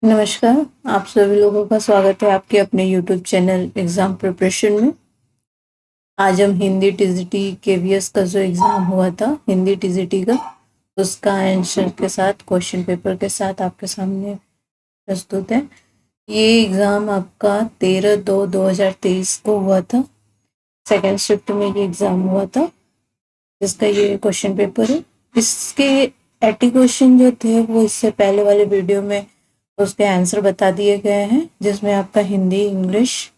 नमस्कार, आप सभी लोगों का स्वागत है आपके अपने YouTube चैनल एग्ज़ाम प्रिपरेशन में। आज हम हिंदी टीजीटी केवीएस का जो एग्ज़ाम हुआ था हिंदी टीजीटी का, उसका आंसर के साथ क्वेश्चन पेपर के साथ आपके सामने प्रस्तुत है। ये एग्ज़ाम आपका 13/2/2023 को हुआ था। सेकेंड शिफ्ट में ये एग्ज़ाम हुआ था, जिसका ये क्वेश्चन पेपर है। इसके 80 क्वेश्चन जो थे वो इससे पहले वाले वीडियो में उसके आंसर बता दिए गए हैं, जिसमें आपका हिंदी, इंग्लिश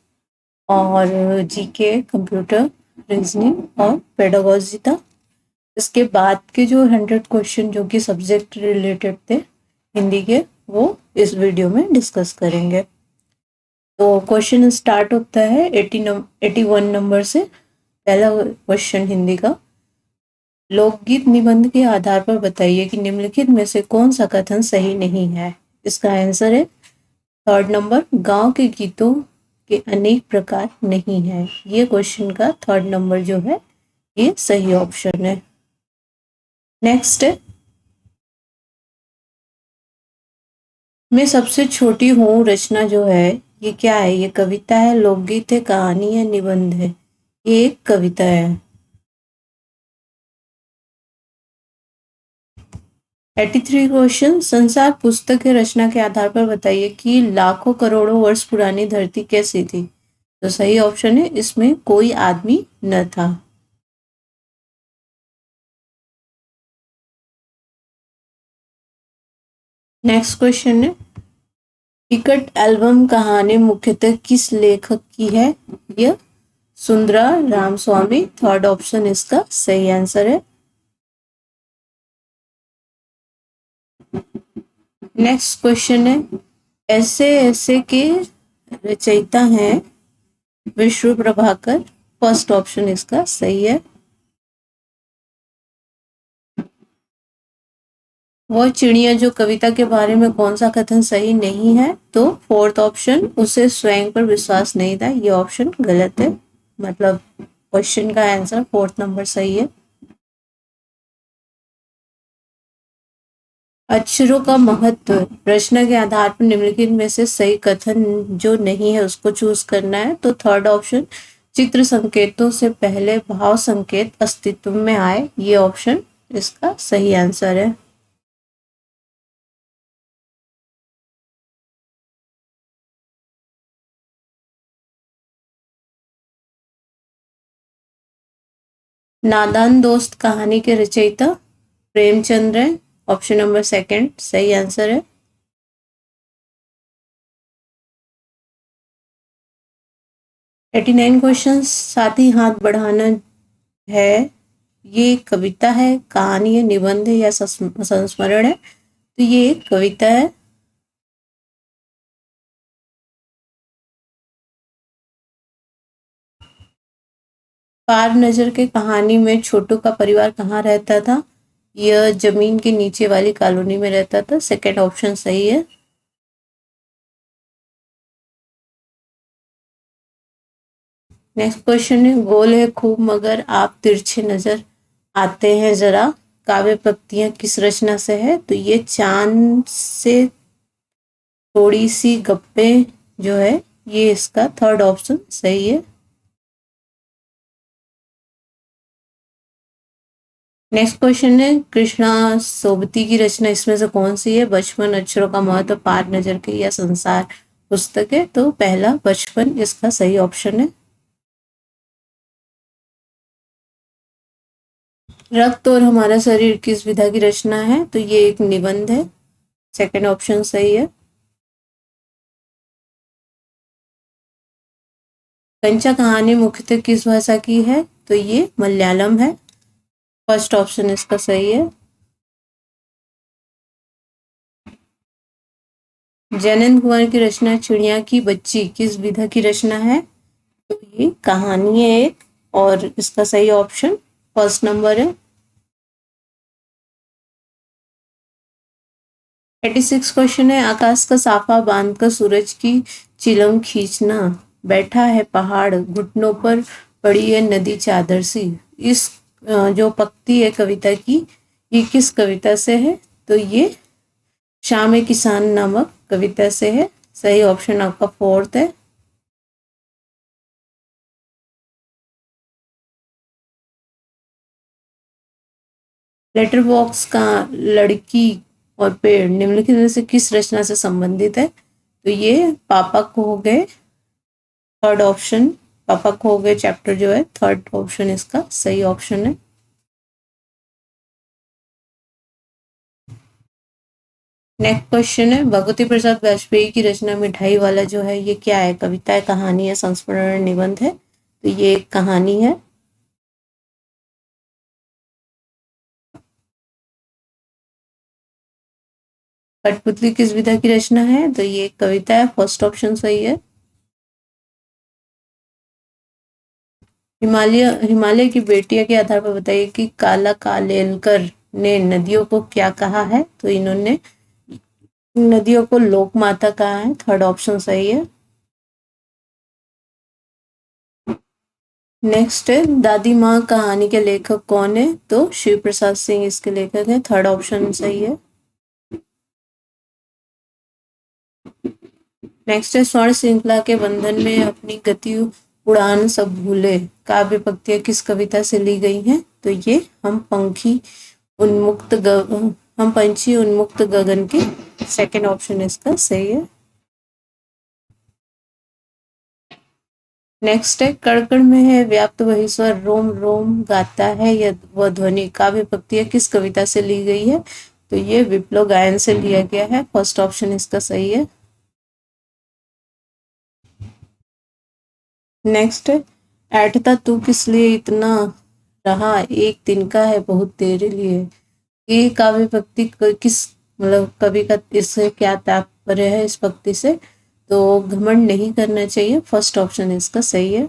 और जीके, कंप्यूटर, रीजनिंग और पेडागोजी था। इसके बाद के जो 100 क्वेश्चन जो कि सब्जेक्ट रिलेटेड थे हिंदी के, वो इस वीडियो में डिस्कस करेंगे। तो क्वेश्चन स्टार्ट होता है 81 नंबर से। पहला क्वेश्चन हिंदी का, लोकगीत निबंध के आधार पर बताइए कि निम्नलिखित में से कौन सा कथन सही नहीं है। इसका आंसर है थर्ड नंबर, गांव के गीतों के अनेक प्रकार नहीं है। ये क्वेश्चन का थर्ड नंबर जो है ये सही ऑप्शन है। नेक्स्ट है, मैं सबसे छोटी हूँ रचना जो है ये क्या है? ये कविता है, लोकगीत है, कहानी है, निबंध है? ये एक कविता है। 83 क्वेश्चन, संसार पुस्तक के रचना के आधार पर बताइए कि लाखों करोड़ों वर्ष पुरानी धरती कैसी थी। तो सही ऑप्शन है, इसमें कोई आदमी न था। नेक्स्ट क्वेश्चन है, टिकट एल्बम कहानी मुख्यतः किस लेखक की है? यह सुंदरा रामस्वामी, थर्ड ऑप्शन इसका सही आंसर है। नेक्स्ट क्वेश्चन है, ऐसे ऐसे के रचयिता हैं विष्णु प्रभाकर, फर्स्ट ऑप्शन इसका सही है। वह चिड़िया जो कविता के बारे में कौन सा कथन सही नहीं है? तो फोर्थ ऑप्शन, उसे स्वयं पर विश्वास नहीं था, ये ऑप्शन गलत है। मतलब क्वेश्चन का आंसर फोर्थ नंबर सही है। अक्षरों का महत्व, रचना के आधार पर निम्नलिखित में से सही कथन जो नहीं है उसको चूज करना है। तो थर्ड ऑप्शन, चित्र संकेतों से पहले भाव संकेत अस्तित्व में आए, ये ऑप्शन इसका सही आंसर है। नादान दोस्त कहानी के रचयिता प्रेमचंद्र है, ऑप्शन नंबर सेकंड सही आंसर है। एटी 89 क्वेश्चन, साथ ही हाथ बढ़ाना है, ये कविता है, कहानी है, निबंध है या संस्मरण है? तो ये एक कविता है। पार नजर के कहानी में छोटू का परिवार कहाँ रहता था? यह जमीन के नीचे वाली कॉलोनी में रहता था, सेकंड ऑप्शन सही है। नेक्स्ट क्वेश्चन है, गोल है खूब मगर आप तिरछे नजर आते हैं जरा, काव्य पंक्तियां किस रचना से है? तो ये चांद से थोड़ी सी गप्पे जो है ये इसका थर्ड ऑप्शन सही है। नेक्स्ट क्वेश्चन है, कृष्णा सोबती की रचना इसमें से कौन सी है? बचपन, अक्षरों का महत्व, पार नजर के या संसार पुस्तक है? तो पहला बचपन इसका सही ऑप्शन है। रक्त और हमारा शरीर किस विधा की रचना है? तो ये एक निबंध है, सेकंड ऑप्शन सही है। कंचा कहानी मुख्यतः किस भाषा की है? तो ये मलयालम है, फर्स्ट ऑप्शन इसका सही है। जैनेन्द्र कुमार की रचना चिड़िया की बच्ची किस विधा की रचना है? तो ये कहानी है एक, और इसका सही ऑप्शन फर्स्ट नंबर है। 86 क्वेश्चन है, आकाश का साफा बांधकर सूरज की चिलम खींचना, बैठा है पहाड़ घुटनों पर पड़ी है नदी चादर सी। इस जो पंक्ति है कविता की, ये किस कविता से है? तो ये शाम ए किसान नामक कविता से है? सही ऑप्शन आपका फोर्थ है। लेटर बॉक्स का लड़की और पेड़ निम्नलिखित में से किस रचना से संबंधित है? तो ये पापा खो गए, थर्ड ऑप्शन, पापा खो गए चैप्टर जो है, थर्ड ऑप्शन इसका सही ऑप्शन है। नेक्स्ट क्वेश्चन है, भगवती प्रसाद वाजपेयी की रचना मिठाई वाला जो है ये क्या है? कविता है, कहानी है, संस्मरण, निबंध है? तो ये एक कहानी है। कठपुतली किस विधा की रचना है? तो ये एक कविता है, फर्स्ट ऑप्शन सही है। हिमालय की बेटिया के आधार पर बताइए कि काला कालेलकर ने नदियों को क्या कहा है? तो इन्होंने नदियों को लोक माता कहा है, थर्ड ऑप्शन सही है। नेक्स्ट है, दादी माँ कहानी के लेखक कौन है? तो शिव प्रसाद सिंह इसके लेखक है, थर्ड ऑप्शन सही है। नेक्स्ट है, स्वर्ण श्रृंखला के बंधन में अपनी गति उड़ान सब भूले काव्य पंक्तियां किस कविता से ली गई हैं? तो ये उन्मुक्त हम पंछी उन्मुक्त गगन की, सेकंड ऑप्शन इसका सही है। नेक्स्ट है, कड़कड़ में है व्याप्त वही स्वर रोम रोम गाता है यह वह ध्वनि काव्य पंक्तियां किस कविता से ली गई है? तो ये विप्लव गायन से लिया गया है, फर्स्ट ऑप्शन इसका सही है। नेक्स्ट है, ऐठता तू किस लिए इतना रहा एक दिन का है बहुत तेरे लिए, ये काव्य भक्ति किस मतलब कवि का इससे क्या तात्पर्य है इस भक्ति से? तो घमंड नहीं करना चाहिए, फर्स्ट ऑप्शन इसका सही है।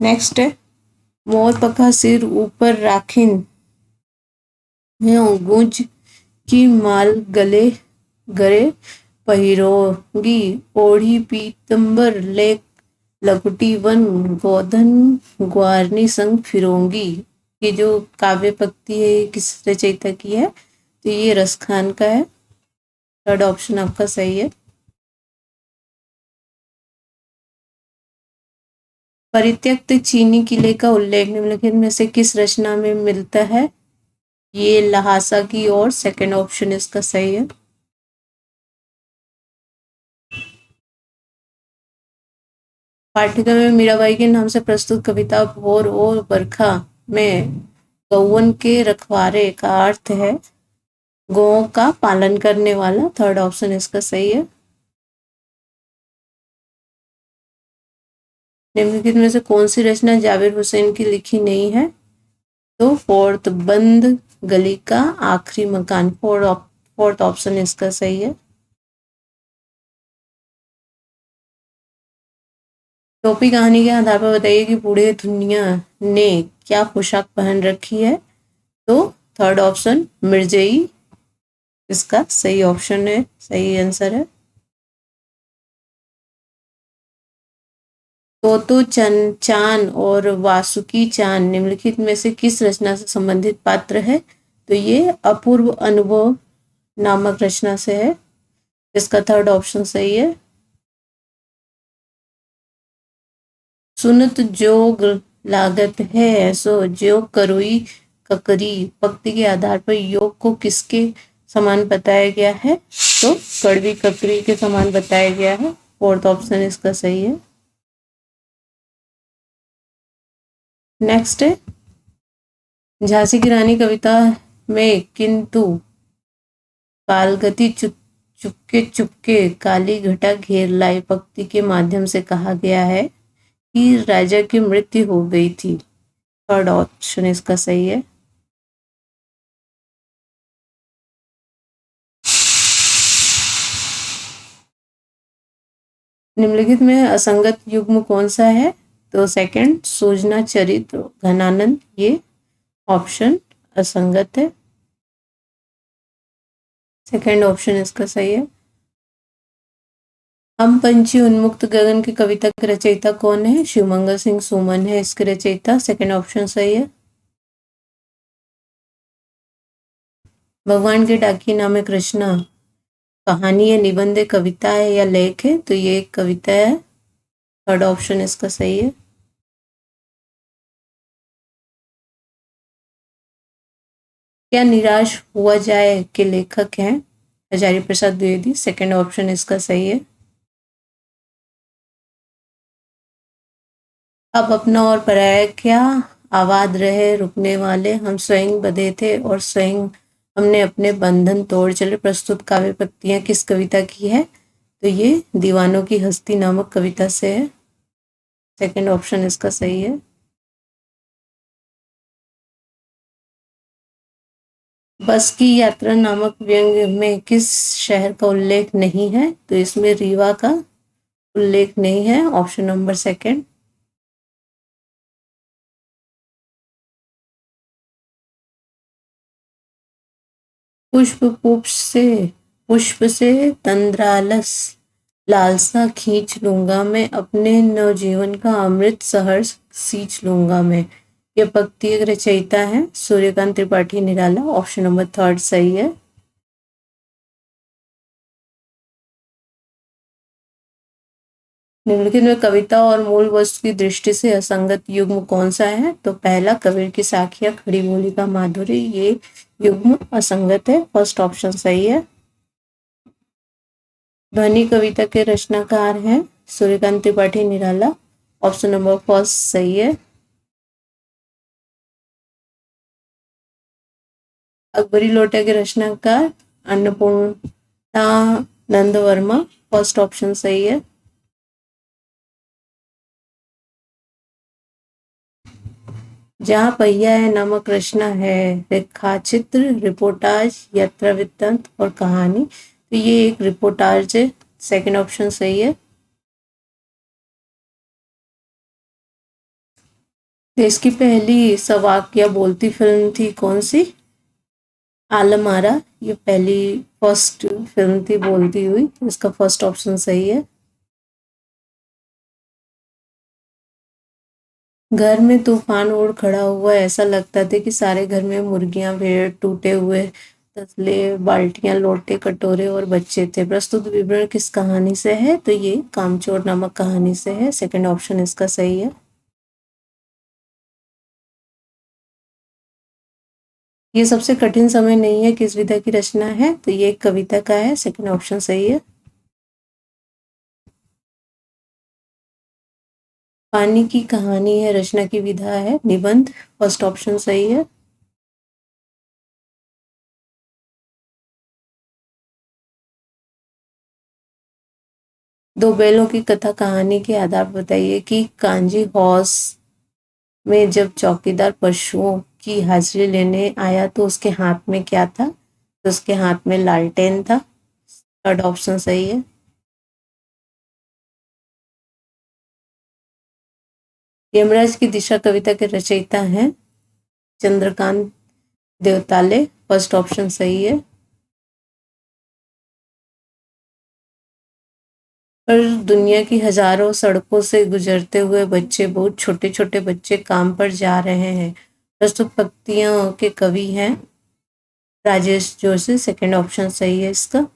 नेक्स्ट है, मोर पखा सिर ऊपर राखिन गूंज की माल गले गरे पहिरोगी ओढ़ी पीतंबर ले लकुटी वन गोधन ग्वारनी संग फिरोंगी। ये जो काव्य पंक्ति है किस रचयिता की है? तो ये रस खान का है, थर्ड ऑप्शन आपका सही है। परित्यक्त चीनी किले का उल्लेख निम्नलिखित में से किस रचना में मिलता है? ये लहासा की और, सेकंड ऑप्शन इसका सही है। पाठ्यक्रम में मीराबाई के नाम से प्रस्तुत कविता भोर और बरखा में गौवन के रखवारे का अर्थ है गौओं का पालन करने वाला, थर्ड ऑप्शन इसका सही है। निम्नलिखित में से कौन सी रचना जावेद हुसैन की लिखी नहीं है? तो फोर्थ, बंद गली का आखिरी मकान, फोर्थ ऑप्शन इसका सही है। टोपी कहानी के आधार पर बताइए कि बूढ़े धुनिया ने क्या पोशाक पहन रखी है? तो थर्ड ऑप्शन मिर्जई इसका सही ऑप्शन है, सही आंसर है। तोतो चान और वासुकी चान निम्नलिखित में से किस रचना से संबंधित पात्र है? तो ये अपूर्व अनुभव नामक रचना से है, इसका थर्ड ऑप्शन सही है। सुनत जोग लागत है सो जो करोई ककरी पंक्ति के आधार पर योग को किसके समान बताया गया है? तो कड़वी ककरी के समान बताया गया है, फोर्थ ऑप्शन इसका सही है। नेक्स्ट है, झांसी की रानी कविता में किंतु कालगति चुपके चुपके काली घटा घेर लाई पंक्ति के माध्यम से कहा गया है कि राजा की मृत्यु हो गई थी, थर्ड ऑप्शन इसका सही है। निम्नलिखित में असंगत युग्म कौन सा है? तो सेकंड, सूजना चरित्र घनानंद, ये ऑप्शन असंगत है, सेकंड ऑप्शन इसका सही है। हम पंछी उन्मुक्त गगन की कविता के रचयिता कौन है? शिवमंगल सिंह सुमन है इसके रचयिता, सेकंड ऑप्शन सही है। भगवान के डाकिए नाम एक रचना कहानी या निबंध है, कविता है या लेख है? तो ये एक कविता है। थर्ड ऑप्शन इसका सही है। क्या निराश हुआ जाए के लेखक हैं हजारी प्रसाद द्विवेदी? सेकंड ऑप्शन इसका सही है। अब अपना और पराया क्या, आबाद रहे रुकने वाले, हम स्वयं बंधे थे और स्वयं हमने अपने बंधन तोड़ चले। प्रस्तुत काव्य पंक्तियां किस कविता की है? तो ये दीवानों की हस्ती नामक कविता से है। सेकंड ऑप्शन इसका सही है। बस की यात्रा नामक व्यंग्य में किस शहर का उल्लेख नहीं है? तो इसमें रीवा का उल्लेख नहीं है। Option number second. पुष्प से तंद्रालस लालसा खींच लूंगा मैं, अपने नवजीवन का अमृत सहर्ष सींच लूंगा मैं। यह पंक्ति एक रचयिता है Suryakant Tripathi Nirala. Option number third सही है। निम्नलिखित में कविता और मूल वस्तु की दृष्टि से असंगत युग्म कौन सा है? तो पहला कबीर की साखियां, खड़ी बोली का माधुरी, ये युग्म असंगत है। फर्स्ट ऑप्शन सही है। ध्वनि कविता के रचनाकार हैं Suryakant Tripathi Nirala. Option number first सही है। अकबरी लोटा के रचनाकार अन्नपूर्णा नंद वर्मा। फर्स्ट ऑप्शन सही है। जहाँ पहिया है नामक रचना है रेखाचित्र, रिपोर्टाज, यात्रा वृत्तांत और कहानी। तो ये एक रिपोर्टाज है। सेकंड ऑप्शन सही है। देश की पहली सवाक या बोलती फिल्म थी कौन सी? आलम आरा। ये पहली फर्स्ट फिल्म थी बोलती हुई। इसका फर्स्ट ऑप्शन सही है। घर में तूफान उड़ खड़ा हुआ, ऐसा लगता था कि सारे घर में मुर्गियां, भेड़, टूटे हुए तसले, बाल्टियां, लोटे, कटोरे और बच्चे थे। प्रस्तुत विवरण किस कहानी से है? तो ये कामचोर नामक कहानी से है। सेकंड ऑप्शन इसका सही है। ये सबसे कठिन समय नहीं है किस विधा की रचना है? तो ये एक कविता का है। सेकंड ऑप्शन सही है। पानी की कहानी है, रचना की विधा है निबंध। फर्स्ट ऑप्शन सही है। दो बैलों की कथा कहानी के आधार पर बताइए कि कांजी हौस में जब चौकीदार पशुओं की हाजिरी लेने आया तो उसके हाथ में क्या था? तो उसके हाथ में लालटेन था। थर्ड ऑप्शन सही है। यमराज की दिशा कविता के रचयिता हैं चंद्रकांत देवताले। फर्स्ट ऑप्शन सही है। पर दुनिया की हजारों सड़कों से गुजरते हुए बच्चे, बहुत छोटे छोटे बच्चे काम पर जा रहे हैं। प्रस्तुत पंक्तियों के कवि हैं राजेश जोशी। सेकंड ऑप्शन सही है इसका।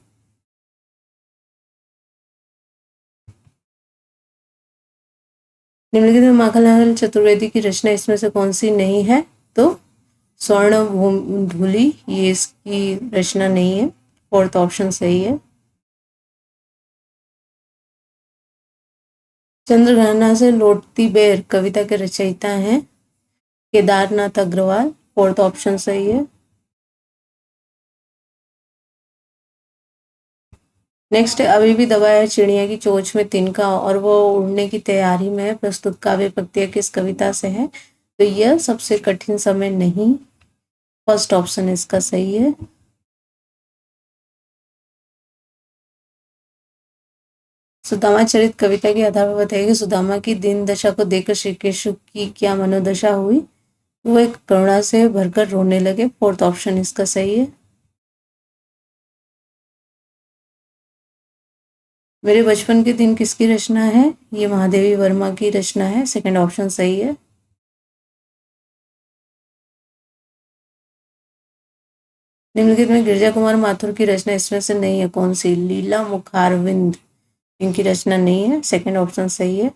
निम्नलिखित में माखनलाल चतुर्वेदी की रचना इसमें से कौन सी नहीं है? तो स्वर्ण धूलि ये इसकी रचना नहीं है। फोर्थ ऑप्शन सही है। चंद्रघाना से लौटती बेर कविता के रचयिता हैं केदारनाथ अग्रवाल। फोर्थ ऑप्शन सही है। नेक्स्ट, अभी भी दबा है चिड़िया की चोंच में तिनका और वो उड़ने की तैयारी में है। प्रस्तुत काव्य पंक्तियां किस कविता से है? तो यह सबसे कठिन समय नहीं। फर्स्ट ऑप्शन इसका सही है। सुदामा चरित कविता के आधार पर बताइए कि सुदामा की दीन दशा को देखकर श्री कृष्ण की क्या मनोदशा हुई? वो एक करुणा से भरकर रोने लगे। फोर्थ ऑप्शन इसका सही है। मेरे बचपन के दिन किसकी रचना है? ये महादेवी वर्मा की रचना है। सेकंड ऑप्शन सही है। निम्नलिखित में गिरिजा कुमार माथुर की रचना इसमें से नहीं है कौन सी? लीला मुखारविंद इनकी रचना नहीं है, सेकंड ऑप्शन सही है।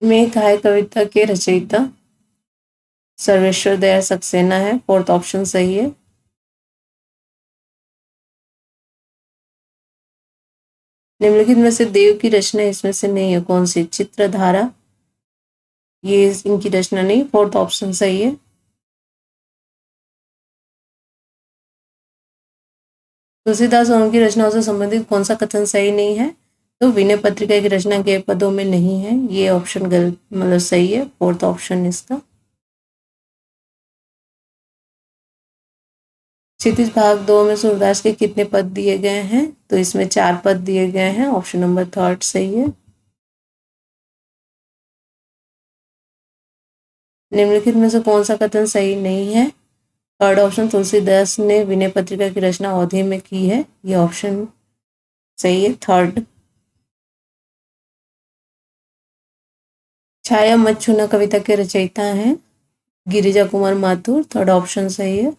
मेघ हाय कविता के रचयिता सर्वेश्वर दयाल सक्सेना है, फोर्थ ऑप्शन सही है। निम्नलिखित में से देव की रचना इसमें से नहीं है कौन सी? चित्रधारा, ये इनकी रचना नहीं, फोर्थ ऑप्शन सही है। तुलसीदास और उनकी रचनाओं से संबंधित कौन सा कथन सही नहीं है? तो विनय पत्रिका की रचना के पदों में नहीं है, ये ऑप्शन गलत मतलब सही है, फोर्थ ऑप्शन इसका। क्षितिज भाग 2 में सूरदास के कितने पद दिए गए हैं? तो इसमें 4 पद दिए गए हैं, ऑप्शन नंबर थर्ड सही है। निम्नलिखित में से कौन सा कथन सही नहीं है? थर्ड ऑप्शन, तुलसीदास ने विनय पत्रिका की रचना अवधि में की है, ये ऑप्शन सही है, थर्ड। छाया मत छूना कविता के रचयिता हैं गिरिजा कुमार माथुर, थर्ड ऑप्शन सही है।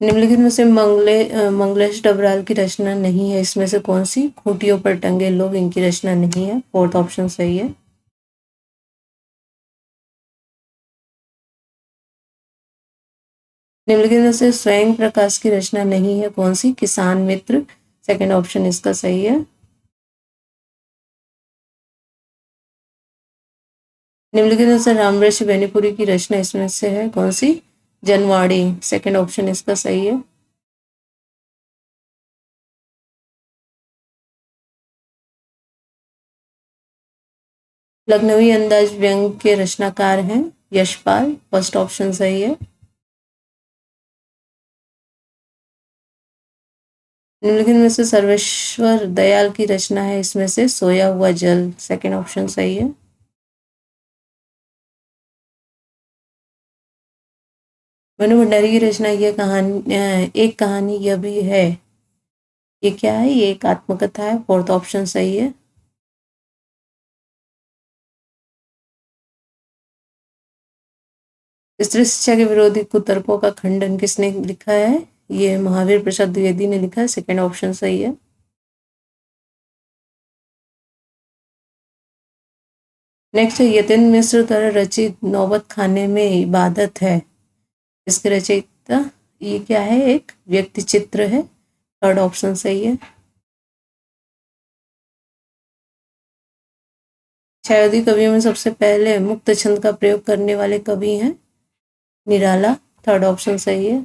निम्नलिखित में से मंगलेश डबराल की रचना नहीं है इसमें से कौन सी? खूंटियों पर टंगे लोग इनकी रचना नहीं है, फोर्थ ऑप्शन सही है। निम्नलिखित में से स्वयं प्रकाश की रचना नहीं है कौन सी? किसान मित्र, सेकंड ऑप्शन इसका सही है। निम्नलिखित में से रामऋषि बेनीपुरी की रचना इसमें से है कौन सी? जनवाड़ी, सेकंड ऑप्शन इसका सही है। लखनवी अंदाज व्यंग के रचनाकार हैं यशपाल, फर्स्ट ऑप्शन सही है। निम्नलिखित में से सर्वेश्वर दयाल की रचना है इसमें से सोया हुआ जल, सेकंड ऑप्शन सही है। मनु भंडारी की रचना यह कहानी एक कहानी यह भी है, ये क्या है? ये एक आत्मकथा है, फोर्थ ऑप्शन सही है। स्त्री शिक्षा के विरोधी कुतर्कों का खंडन किसने लिखा है? ये महावीर प्रसाद द्विवेदी ने लिखा है, सेकंड ऑप्शन सही है। नेक्स्ट है यतीन मिश्र द्वारा रचित नौबत खाने में इबादत है, इसके रचयिता ये क्या है? एक व्यक्ति चित्र है, थर्ड ऑप्शन सही है। छायावादी कवियों में सबसे पहले मुक्त छंद का प्रयोग करने वाले कवि हैं निराला, थर्ड ऑप्शन सही है।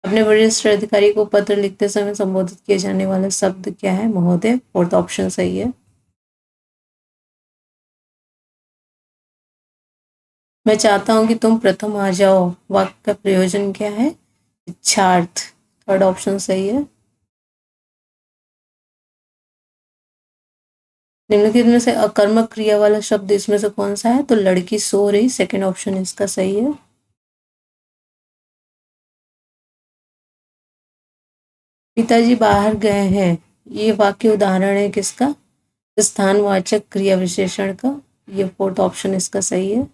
अपने वरिष्ठ अधिकारी को पत्र लिखते समय संबोधित किए जाने वाला शब्द क्या है? महोदय, फोर्थ ऑप्शन सही है। मैं चाहता हूं कि तुम प्रथम आ जाओ, वाक्य का प्रयोजन क्या है? इच्छार्थ, थर्ड ऑप्शन सही है। निम्नलिखित में से अकर्मक क्रिया वाला शब्द इसमें से कौन सा है? तो लड़की सो रही, सेकंड ऑप्शन इसका सही है। पिताजी बाहर गए हैं, ये वाक्य उदाहरण है किसका? स्थानवाचक क्रिया विशेषण का, ये फोर्थ ऑप्शन इसका सही है।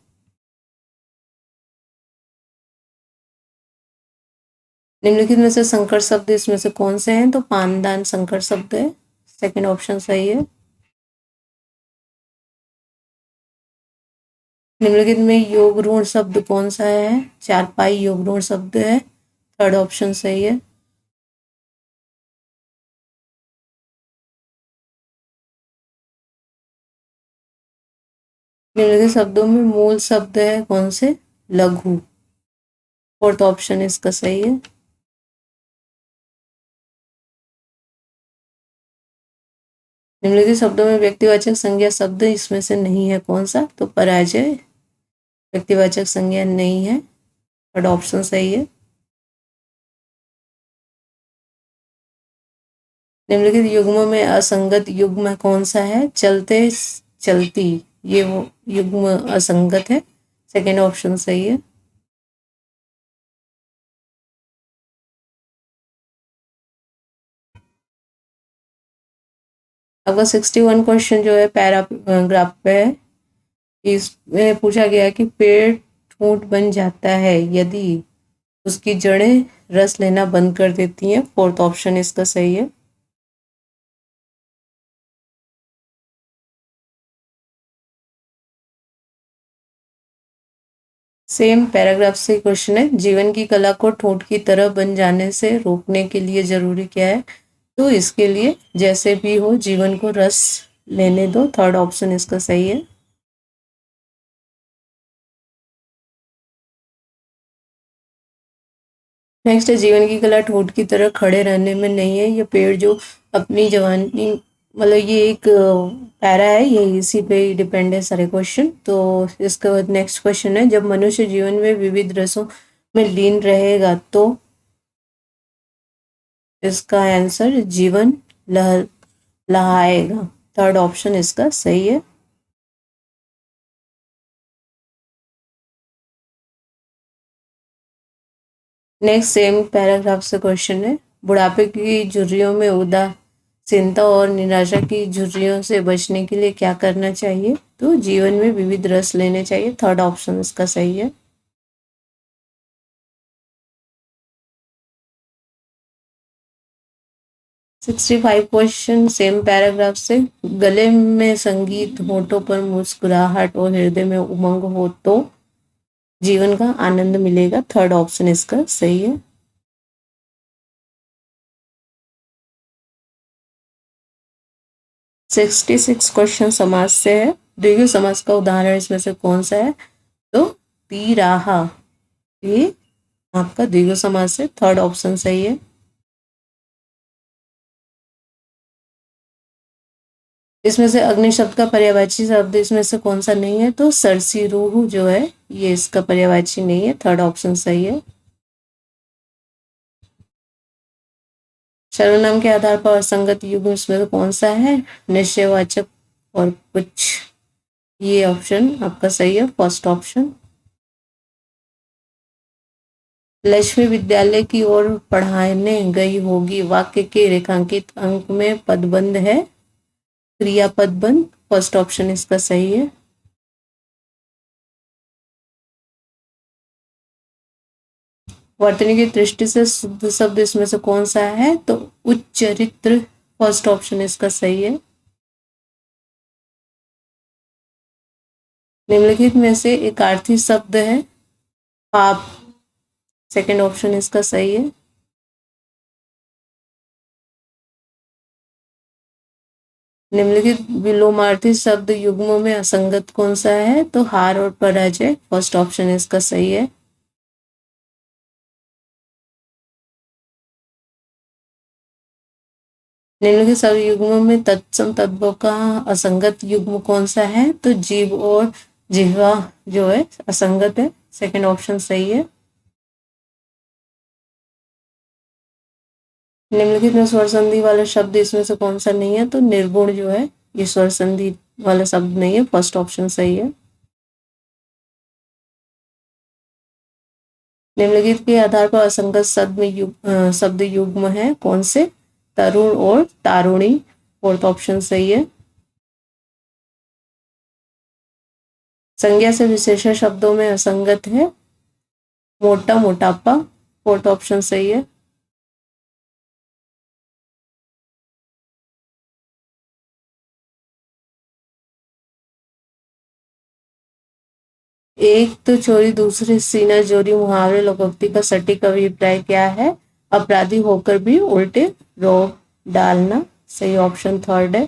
निम्नलिखित में से संकर शब्द इसमें से कौन से हैं? तो पानदान संकर शब्द है, सेकंड ऑप्शन सही है। निम्नलिखित में योग ऋण शब्द कौन सा है? चारपाई योग ऋण शब्द है, थर्ड ऑप्शन सही है। निम्नलिखित शब्दों में मूल शब्द है कौन से? लघु, फोर्थ ऑप्शन इसका सही है। निम्नलिखित शब्दों में व्यक्तिवाचक संज्ञा शब्द इसमें से नहीं है कौन सा? तो पराजय व्यक्तिवाचक संज्ञा नहीं है, थर्ड ऑप्शन सही है। निम्नलिखित युग्मों में असंगत युग्म कौन सा है? चलते चलती, ये वो युग्म असंगत है, सेकेंड ऑप्शन सही है। आपका 61 क्वेश्चन जो है पैराग्राफ पे है। इसमें पूछा गया है कि पेड़ ठूंठ बन जाता है यदि उसकी जड़ें रस लेना बंद कर देती हैं। फोर्थ ऑप्शन इसका सही है। सेम पैराग्राफ से क्वेश्चन है, जीवन की कला को ठोंठ की तरह बन जाने से रोकने के लिए जरूरी क्या है? तो इसके लिए जैसे भी हो जीवन को रस लेने दो। थर्ड ऑप्शन इसका सही है। नेक्स्ट है, जीवन की कला ठोंठ की तरह खड़े रहने में नहीं है। ये पेड़ जो अपनी जवानी, मतलब ये एक पैरा है, ये इसी पे ही डिपेंड है सारे क्वेश्चन। तो इसके बाद नेक्स्ट क्वेश्चन है, जब मनुष्य जीवन में विविध रसों में लीन रहेगा तो इसका आंसर जीवन लह लहाएगा। थर्ड ऑप्शन इसका सही है। नेक्स्ट सेम पैराग्राफ से क्वेश्चन है, बुढ़ापे की झुर्रियों में उदासीनता और निराशा की झुर्रियों से बचने के लिए क्या करना चाहिए? तो जीवन में विविध रस लेने चाहिए। थर्ड ऑप्शन इसका सही है। 65 क्वेश्चन सेम पैराग्राफ से, गले में संगीत, होठों पर मुस्कुराहट और हृदय में उमंग हो तो जीवन का आनंद मिलेगा। थर्ड ऑप्शन इसका सही है। 66 क्वेश्चन समास से है। द्विगु समास का उदाहरण इसमें से कौन सा है? तो तिराहा, ये आपका द्विगु समास है। थर्ड ऑप्शन सही है। इसमें से अग्नि शब्द का पर्यायवाची शब्द इसमें से कौन सा नहीं है? तो सरसीरुह जो है ये इसका पर्यायवाची नहीं है। थर्ड ऑप्शन सही है। सर्वनाम के आधार पर असंगत युग्म इसमें से कौन सा है? निश्चयवाचक और कुछ, ये ऑप्शन आपका सही है, फर्स्ट ऑप्शन। लक्ष्मी विद्यालय की ओर पढ़ाने गई होगी, वाक्य के रेखांकित अंक में पदबंध है, क्रियापद बंद। फर्स्ट ऑप्शन इसका सही है। वर्तनी की दृष्टि से शुद्ध शब्द इसमें से कौन सा है? तो उच्चरित्र। फर्स्ट ऑप्शन इसका सही है। निम्नलिखित में से एक अर्थी शब्द है पाप। सेकंड ऑप्शन इसका सही है। निम्नलिखित विलोमार्थी शब्द युग्मों में असंगत कौन सा है? तो हार और पराजय। फर्स्ट ऑप्शन इसका सही है। निम्नलिखित शब्द युग्मों में तत्सम तद्भव का असंगत युग्म कौन सा है? तो जीव और जिह्वा जो है असंगत है। सेकंड ऑप्शन सही है। निम्नलिखित में स्वर संधि वाला शब्द इसमें से कौन सा नहीं है? तो निर्गुण जो है ये स्वर संधि वाला शब्द नहीं है। फर्स्ट ऑप्शन सही है। निम्नलिखित के आधार पर असंगत शब्द युग्म है कौन से? तरुण और तारुणी। फोर्थ ऑप्शन सही है। संज्ञा से विशेषण शब्दों में असंगत है मोटा, मोटापा। फोर्थ ऑप्शन सही है। एक तो चोरी दूसरी सीना चोरी मुहावरे लोकोक्ति का सटीक अभिप्राय क्या है? अपराधी होकर भी उल्टे रोब डालना। सही ऑप्शन थर्ड है।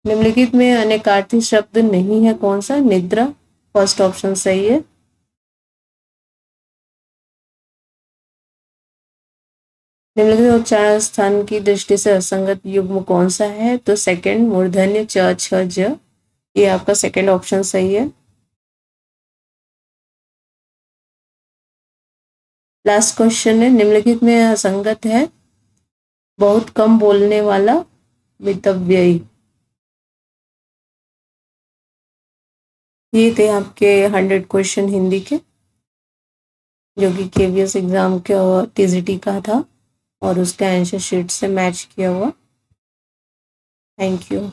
निम्नलिखित में अनेकार्थी शब्द नहीं है कौन सा? निद्रा। फर्स्ट ऑप्शन सही है। निम्नलिखित उच्चारण स्थान की दृष्टि से असंगत युग्म कौन सा है? तो सेकंड मूर्धन्य च छ ज, ये आपका सेकंड ऑप्शन सही है। लास्ट क्वेश्चन है, निम्नलिखित में असंगत है बहुत कम बोलने वाला मितव्ययी। ये थे आपके 100 क्वेश्चन हिंदी के, जो कि केवीएस एग्जाम के और टीजीटी का था। और उसका आंसर शीट से मैच किया हुआ। Thank you.